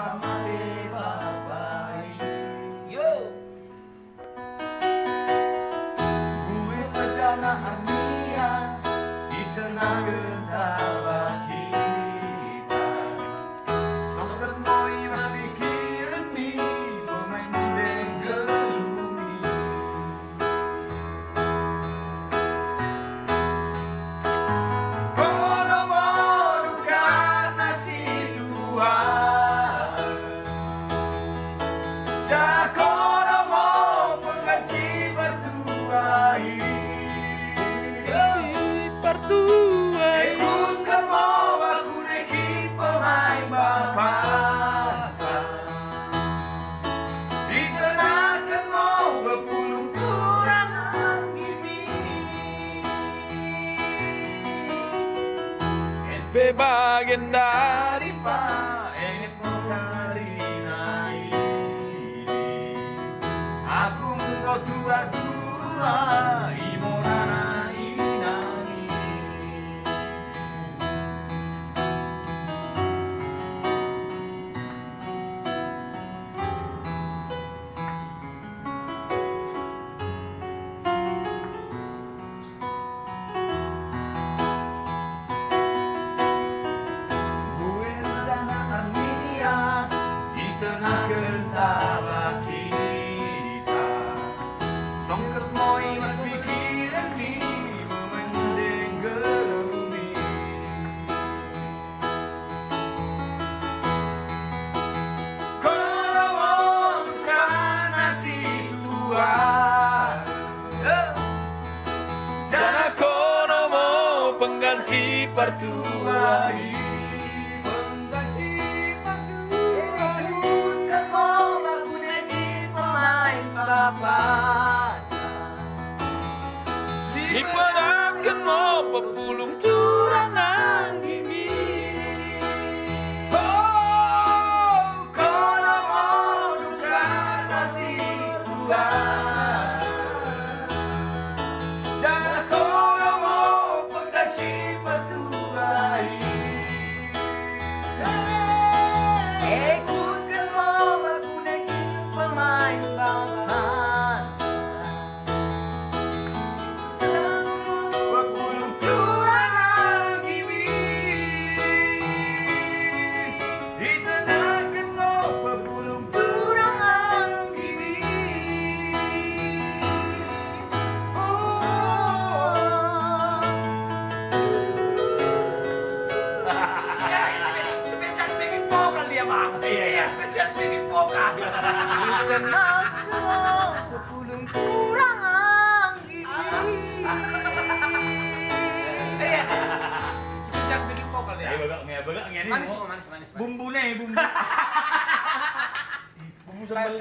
sama babai. Yo. Gue perdana armia di tengah gentara kita. Songket moi masih kireni pemain benggelumi. Kono moduka nasi Tuhan. Jangan kono mau pengganti bertuai. Ikut ke mau aku naiki pemain bapak. Di tengah ke mau berpuluh kurangan gini. NP bagian dari Pak Karina ini. Aku kau tua-tua imorana inani. Gue dana armia di tengah gentara kita. Songket moi mas pikiran di mendeng gelumi. Kalau bukan nasi Tuhan, jangan kono mau pengganti pertuai. Pengganti pertuai. Bukan mau aku naiki pemain bapak. Diperangkan mau pepulung turangan gigi. Oh, kalau mau bukan nasi Tuhan, jangan kalau mau pengganti pertuai. Ikutkan mau aku naiki pemain bapak. Pepulung turangan gigi. Di tengah kenal pepulung turangan gigi. Spesial speaking vokal dia, Bang. Iya. Spesial speaking vokal. Kenal kenal berpulung kurangan gini. Iya. Spesial speaking vokal dia. Bagak Manis kok, manis. bumbu nih, bumbu. Bumbu sambal